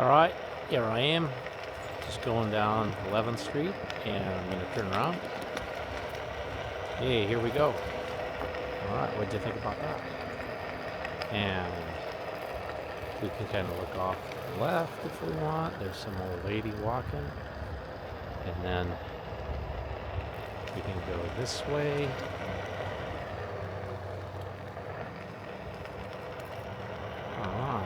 Alright, here I am. Just going down 11th Street and I'm going to turn around. Hey, here we go. Alright, what'd you think about that? And we can kind of look off to the left if we want. There's some old lady walking. And then we can go this way. Oh.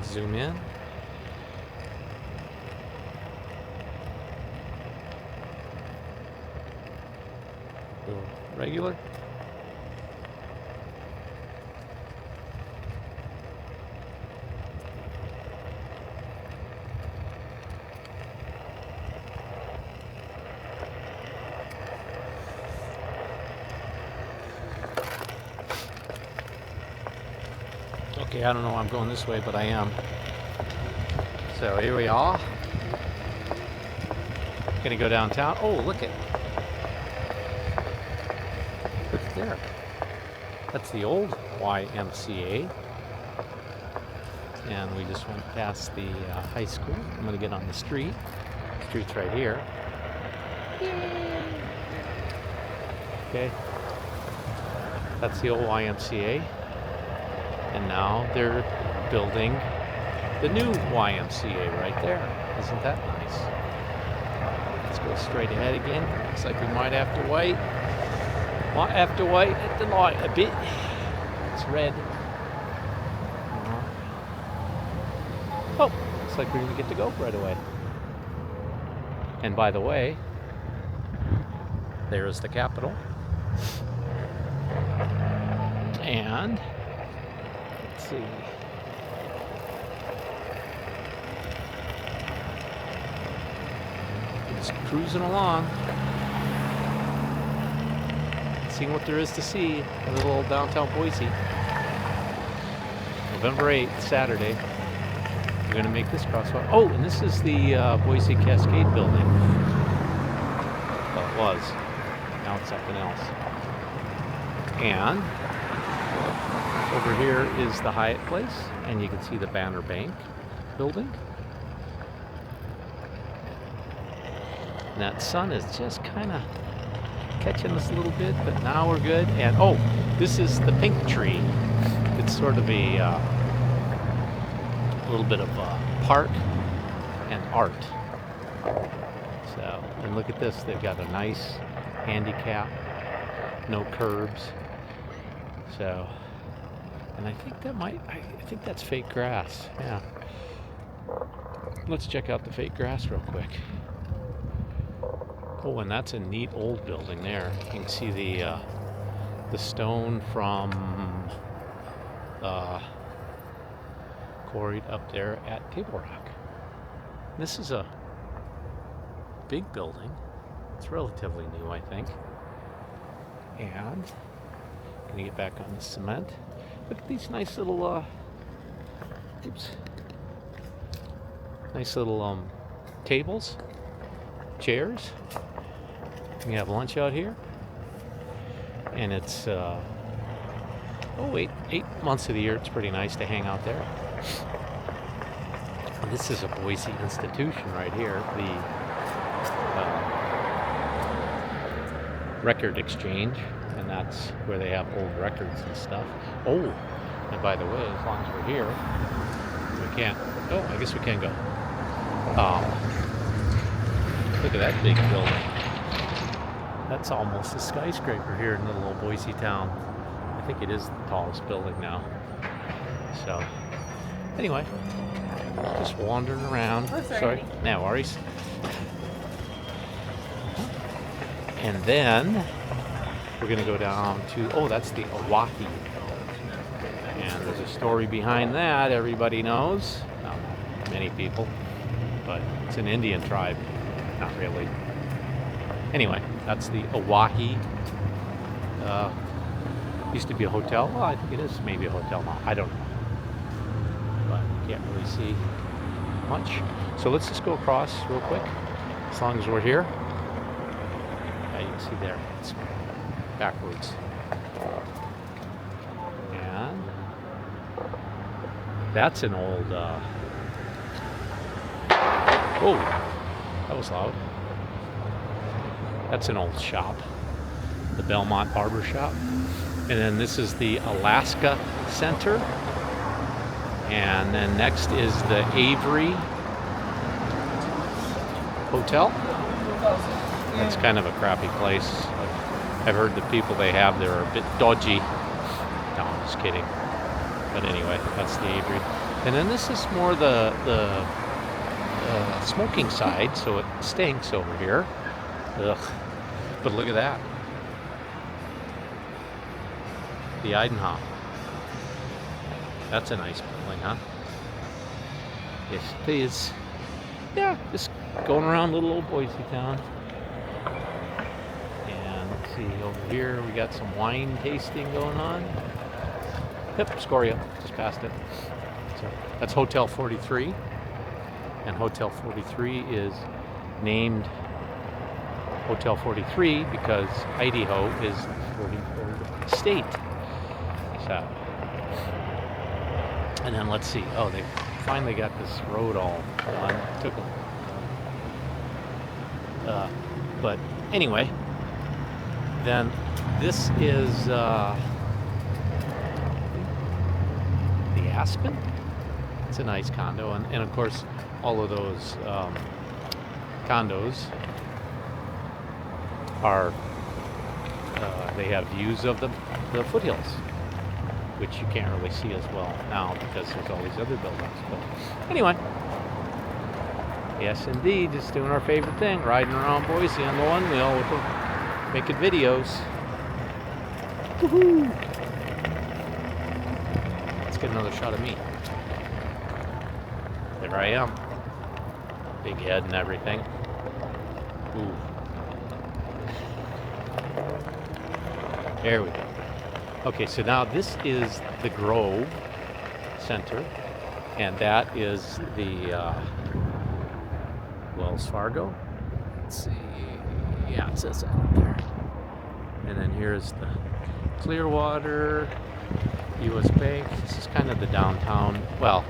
Zoom in. Go regular. Okay, I don't know why I'm going this way, but I am. So here we are. Gonna go downtown. Oh, look at there. That's the old YMCA. And we just went past the high school. I'm gonna get on the street. The street's right here. Okay. That's the old YMCA. And now they're building the new YMCA right there. Isn't that nice? Let's go straight ahead again. Looks like we might have to wait. Might have to wait at the light a bit. It's red. Oh, looks like we're gonna get to go right away. And by the way, there's the Capitol. And let's see. Just cruising along. Seeing what there is to see in little old downtown Boise. November 8th, Saturday. We're going to make this crosswalk. Oh, and this is the Boise Cascade building. Well, it was. Now it's something else. And over here is the Hyatt Place, and you can see the Banner Bank building. And that sun is just kind of catching us a little bit, but now we're good. And oh, this is the pink tree. It's sort of a little bit of park and art. So, and look at this. They've got a nice handicap, no curbs. So, and I think that I think that's fake grass. Yeah. Let's check out the fake grass real quick. Oh, and that's a neat old building there. You can see the stone from quarried up there at Table Rock. This is a big building. It's relatively new, I think. And gonna get back on the cement. Look at these nice little nice little tables, chairs. You can have lunch out here. And it's eight months of the year. It's pretty nice to hang out there. This is a Boise institution right here, the record exchange, and that's where they have old records and stuff. Oh, and by the way, as long as we're here, we can't. Oh, I guess we can go. Look at that big building. That's almost a skyscraper here in little old Boise town. I think it is the tallest building now. So, anyway, just wandering around. Oh, sorry. No worries. And then we're going to go down to, oh, that's the Oahe. And there's a story behind that everybody knows. Not many people, but it's an Indian tribe. Not really. Anyway, that's the Oahe. Used to be a hotel. Well, I think it is maybe a hotel now. I don't know. But can't really see much. So let's just go across real quick, as long as we're here. Yeah, you can see there. It's backwards. And that's an old... Oh, that was loud. That's an old shop. The Belmont Barber Shop. And then this is the Alaska Center. And then next is the Avery Hotel. It's kind of a crappy place. I've heard the people they have there are a bit dodgy. No, I'm just kidding. But anyway, that's the Avery. And then this is more the smoking side, so it stinks over here. Ugh. But look at that. The Idaho. That's a nice building, huh? Yes, it is. Yeah, just going around little old Boise town. And let's see, over here we got some wine tasting going on. Yep, Scoria, just past it. So that's Hotel 43. And Hotel 43 is named Hotel 43 because Idaho is the 43rd state. So, and then let's see. Oh, they finally got this road all done. Took them. But anyway, then this is the Aspen. It's a nice condo, and of course, all of those condos are they have views of the foothills, which you can't really see as well now because there's all these other buildings. But anyway, yes indeed, just doing our favorite thing, riding around Boise on the one wheel with making videos. Woohoo! Let's get another shot of me. There I am. Big head and everything. Ooh. There we go. Okay, so now this is the Grove Center, and that is the Wells Fargo. Let's see. Yeah, it says that up there. And then here's the Clearwater, U.S. Bank. This is kind of the downtown. Well,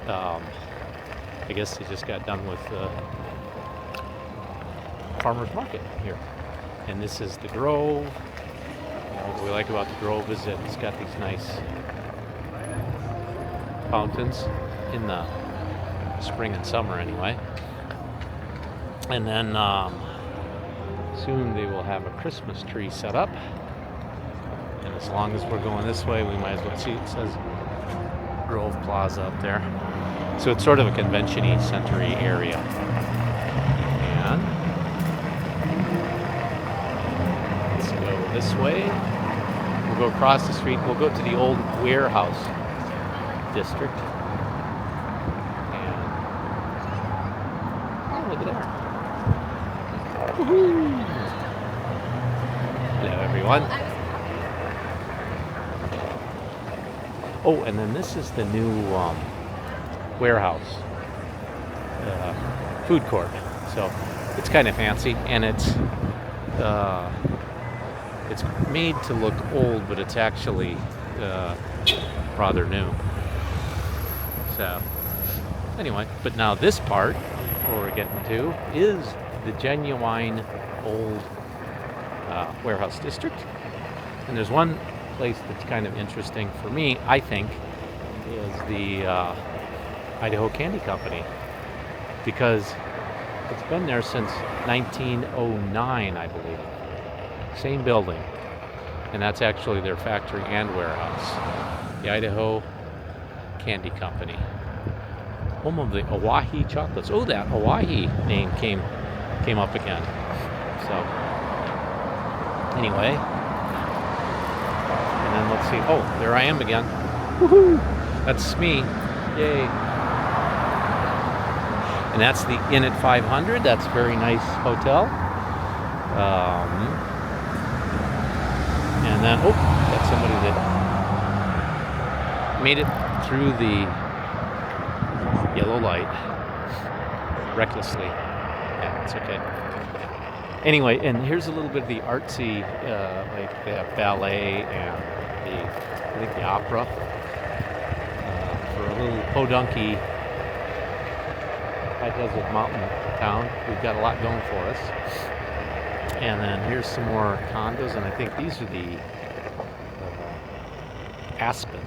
I guess they just got done with the farmer's market here. And this is the Grove. What we like about the Grove is that it's got these nice fountains in the spring and summer anyway. And then soon they will have a Christmas tree set up. And as long as we're going this way, we might as well see. It says Grove Plaza up there. So it's sort of a convention-y century area. And let's go this way. We'll go across the street. We'll go to the old warehouse district. And oh, look at there. Woohoo! Hello, everyone. Oh, and then this is the new warehouse food court. So it's kind of fancy, and it's made to look old, but it's actually rather new. So anyway, but now this part, where we're getting to, is the genuine old warehouse district. And there's one place that's kind of interesting for me, I think, is the Idaho Candy Company, because it's been there since 1909, I believe. Same building, and that's actually their factory and warehouse. The Idaho Candy Company, home of the Oahe chocolates. Oh, that Oahe name came up again. So Anyway, and then let's see. Oh, there I am again. Woohoo! That's me. Yay! And that's the Inn at 500. That's a very nice hotel. And then, oh, that's somebody that made it through the yellow light recklessly. Yeah, it's okay. Anyway, and here's a little bit of the artsy, like the ballet and I think the opera. For a little podunky high desert mountain town, we've got a lot going for us. And then here's some more condos, and I think these are the Aspen.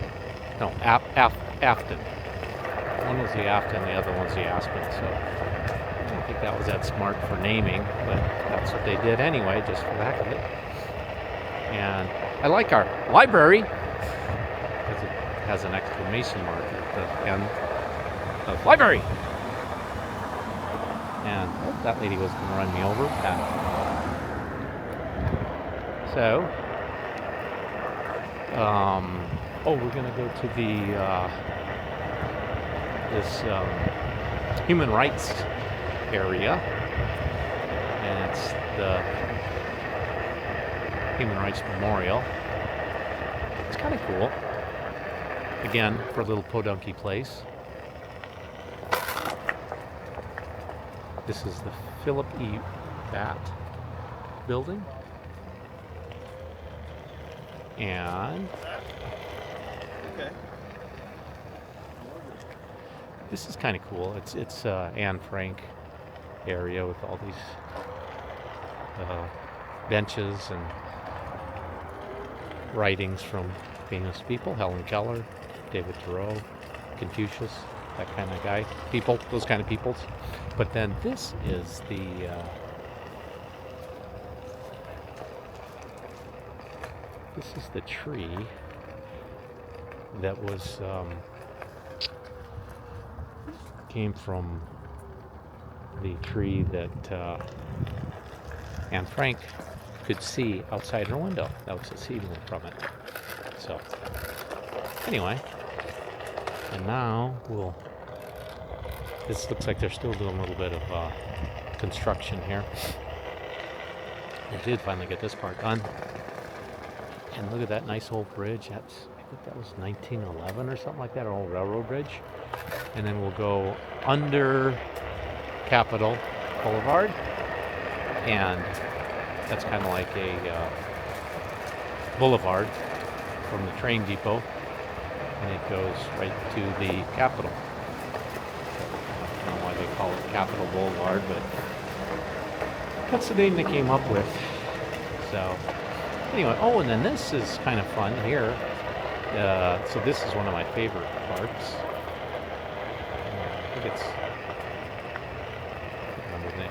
No, Afton. One was the Afton, the other one's the Aspen. So I don't think that was that smart for naming, but that's what they did anyway, just for the heck of it. And I like our library because it has an exclamation mark at the end of library. And oh, that lady was going to run me over. So, we're going to go to the this human rights area, and it's the Human Rights Memorial. It's kind of cool. Again, for a little podunky place. This is the Philip E. Batt building. And this is kind of cool. It's Anne Frank area with all these benches and writings from famous people. Helen Keller, David Thoreau, Confucius, that kind of guy. People, those kind of peoples. But then this is the tree that was came from the tree that Anne Frank could see outside her window. That was a seedling from it. So anyway, and now this looks like they're still doing a little bit of construction here. They did finally get this part done. And look at that nice old bridge. I think that was 1911 or something like that, an old railroad bridge. And then we'll go under Capitol Boulevard. And that's kind of like a boulevard from the train depot. And it goes right to the Capitol. I don't know why they call it Capitol Boulevard, but that's the name they came up with. So anyway, oh, and then this is kind of fun here. So this is one of my favorite parts. I think it's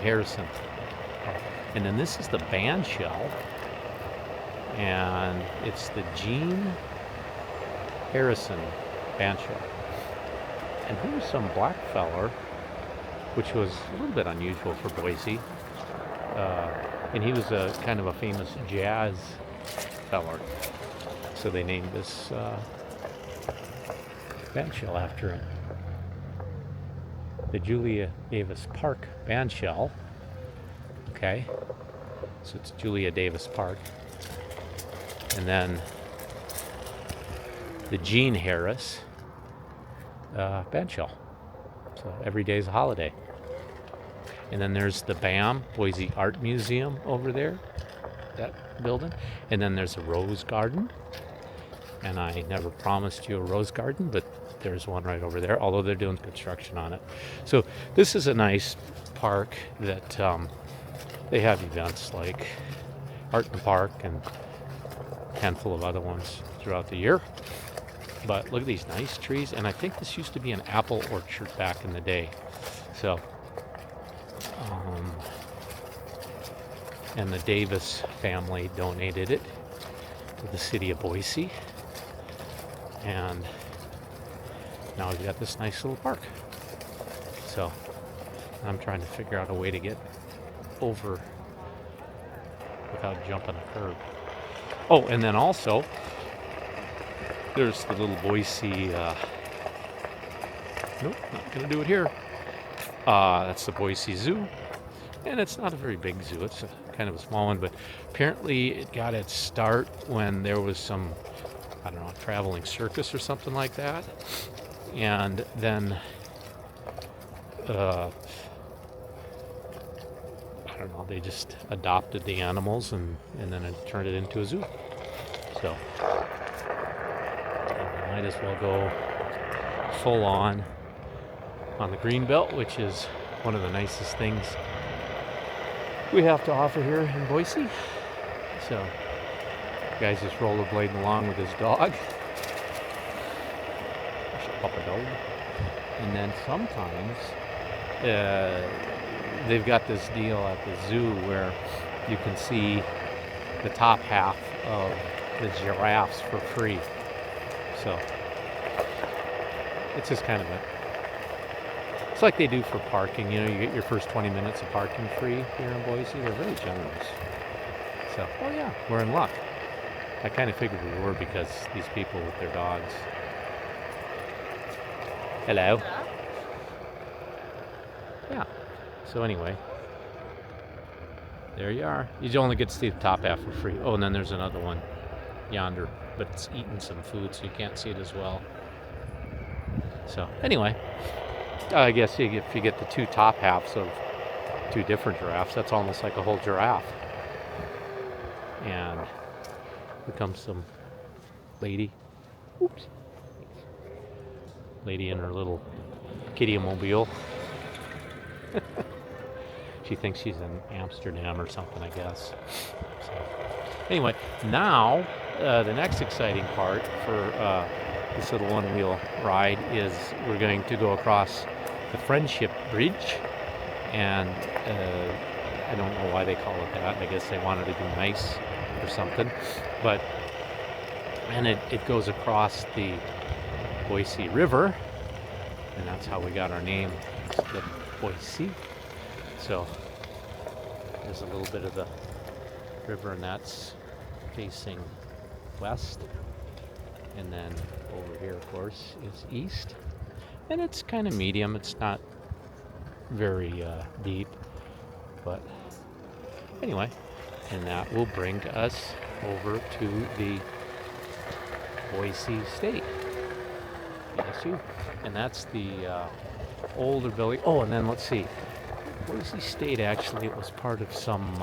Harrison. And then this is the band shell. And it's the Gene Harrison band shell. And here's some black feller, which was a little bit unusual for Boise. And he was a kind of a famous jazz feller. So they named this band shell after him. The Julia Davis Park band shell. Okay. So it's Julia Davis Park. And then the Gene Harris band shell. So every day is a holiday. And then there's the BAM, Boise Art Museum over there, that building. And then there's a rose garden. And I never promised you a rose garden, but there's one right over there, although they're doing construction on it. So this is a nice park that they have events like Art in the Park and a handful of other ones throughout the year. But look at these nice trees. And I think this used to be an apple orchard back in the day. So and the Davis family donated it to the city of Boise. And now we've got this nice little park. So I'm trying to figure out a way to get over without jumping a curb. Oh, and then also, there's the little Boise, nope, not gonna do it here. That's the Boise Zoo. And it's not a very big zoo, it's kind of a small one, but apparently it got its start when there was some, I don't know, traveling circus or something like that. And then, I don't know, they just adopted the animals and then it turned it into a zoo. So, I might as well go full on the greenbelt, which is one of the nicest things we have to offer here in Boise. So, the guy's just rollerblading along with his dog. Papa dog. And then sometimes they've got this deal at the zoo where you can see the top half of the giraffes for free. So, it's just kind of it's like they do for parking. You know, you get your first 20 minutes of parking free here in Boise. They're very generous. So, oh yeah, we're in luck. I kind of figured we were because these people with their dogs. Hello. Yeah. So anyway, there you are. You only get to see the top half for free. Oh, and then there's another one yonder, but it's eating some food, so you can't see it as well. So anyway, I guess if you get the two top halves of two different giraffes, that's almost like a whole giraffe. And here comes some lady. Oops. Lady in her little kitty-mobile. She thinks she's in Amsterdam or something, I guess. So, anyway, now the next exciting part for this little one-wheel ride is we're going to go across the Friendship Bridge, and I don't know why they call it that. I guess they wanted to be nice or something, but and it goes across the Boise River, and that's how we got our name, the Boise. So there's a little bit of the river, and that's facing west, and then over here, of course, is east, and it's kind of medium. It's not very deep, but anyway, and that will bring us over to the Boise State. BSU, and that's the older building. Oh, and then let's see, Boise State actually was part of some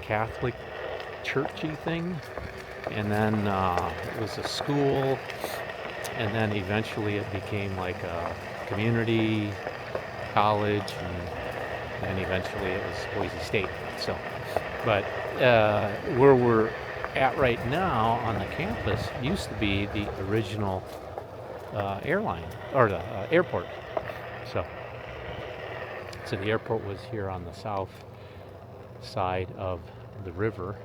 Catholic churchy thing, and then it was a school, and then eventually it became like a community college, and then eventually it was Boise State. So, but where we're at right now on the campus used to be the original airline, or the airport. So the airport was here on the south side of the river,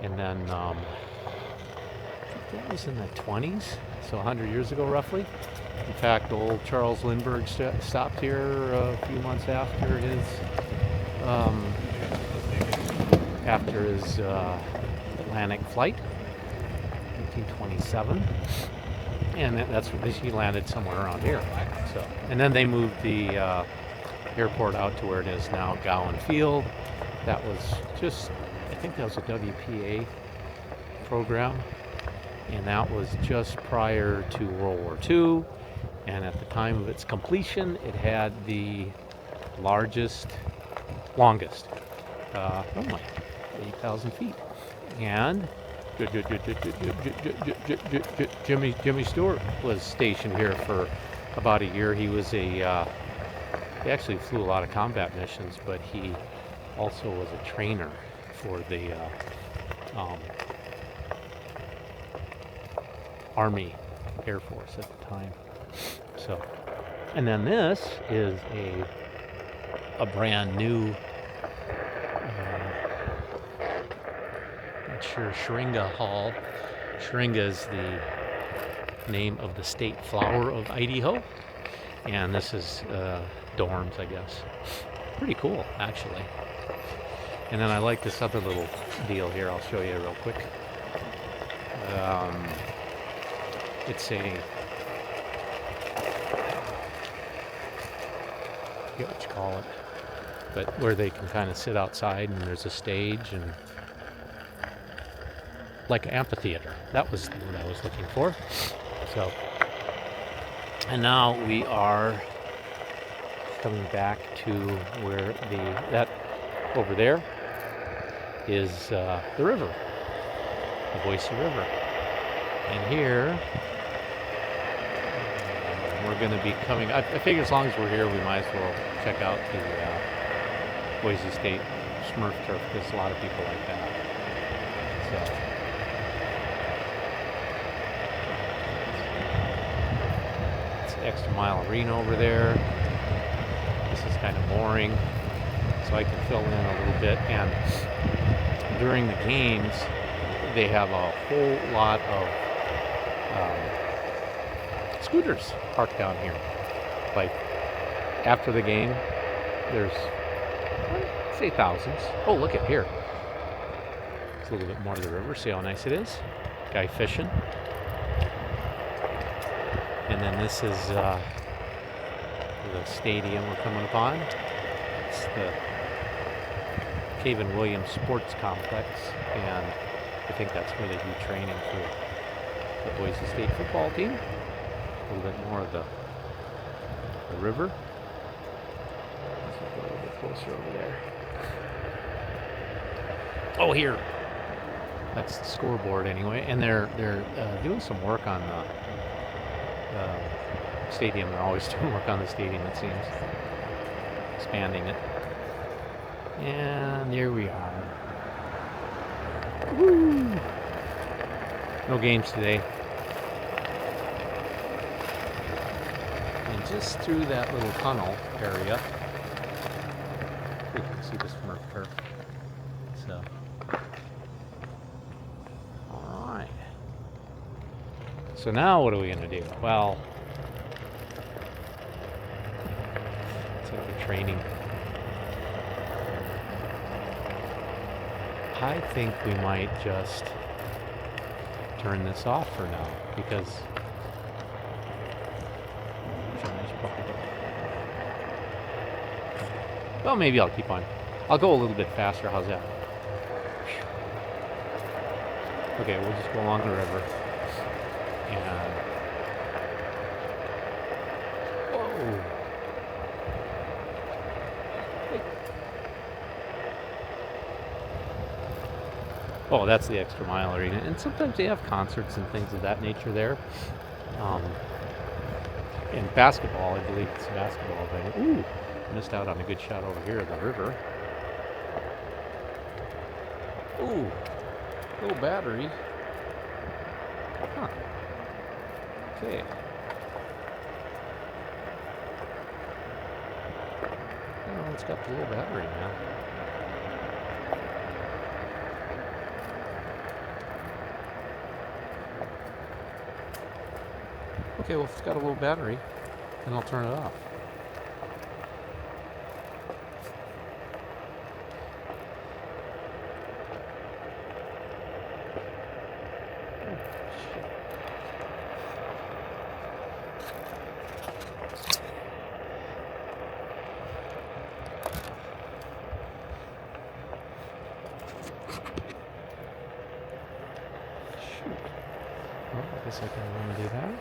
and then I think that was in the 20s, so 100 years ago roughly. In fact, old Charles Lindbergh stopped here a few months after his Atlantic flight, 1927, and that's where he landed somewhere around here. So, and then they moved the airport out to where it is now, Gowan Field. That was just, I think that was a WPA program, and that was just prior to World War II. And at the time of its completion, it had the longest, 8,000 feet. And Jimmy Stewart was stationed here for about a year. He was he actually flew a lot of combat missions, but he also was a trainer for the Army Air Force at the time. So, and then this is a brand new, not sure, Syringa Hall. Syringa is the name of the state flower of Idaho, and this is dorms, I guess. Pretty cool, actually. And then I like this other little deal here. I'll show you real quick. It's a, I forget what you call it, but where they can kind of sit outside and there's a stage and like an amphitheater. That was what I was looking for. So, and now we are coming back to where that over there is the river, the Boise River. And here, we're going to be coming, I figure as long as we're here, we might as well check out the Boise State Smurf turf, because a lot of people like that. So, it's an extra mile arena over there. This is kind of boring, so I can fill in a little bit. And during the games, they have a whole lot of scooters parked down here. Like after the game, there's, I'd say thousands. Oh, look at here. It's a little bit more of the river. See how nice it is? Guy fishing. And then this is the stadium we're coming upon. It's the Caven Williams Sports Complex, and I think that's where they do training for the Boise State football team. A little bit more of the river. Let's look a little bit closer over there. Oh, here. That's the scoreboard anyway, and they're doing some work on the stadium. They're always doing work on the stadium, it seems. Expanding it. And here we are. Woo! No games today. And just through that little tunnel area, you can see the Smurf turf. So, alright. So now what are we going to do? Well, it's like a training. I think we might just turn this off for now, because well, maybe I'll keep on. I'll go a little bit faster. How's that? Okay, we'll just go along the river. And whoa. Oh, that's the extra mile arena. And sometimes they have concerts and things of that nature there. And basketball, I believe it's basketball. But, ooh, missed out on a good shot over here at the river. Ooh, little battery. Huh. Okay. Oh, it's got the little battery now. Okay, well, if it's got a little battery, then I'll turn it off. Shoot. Well, I guess I can do that.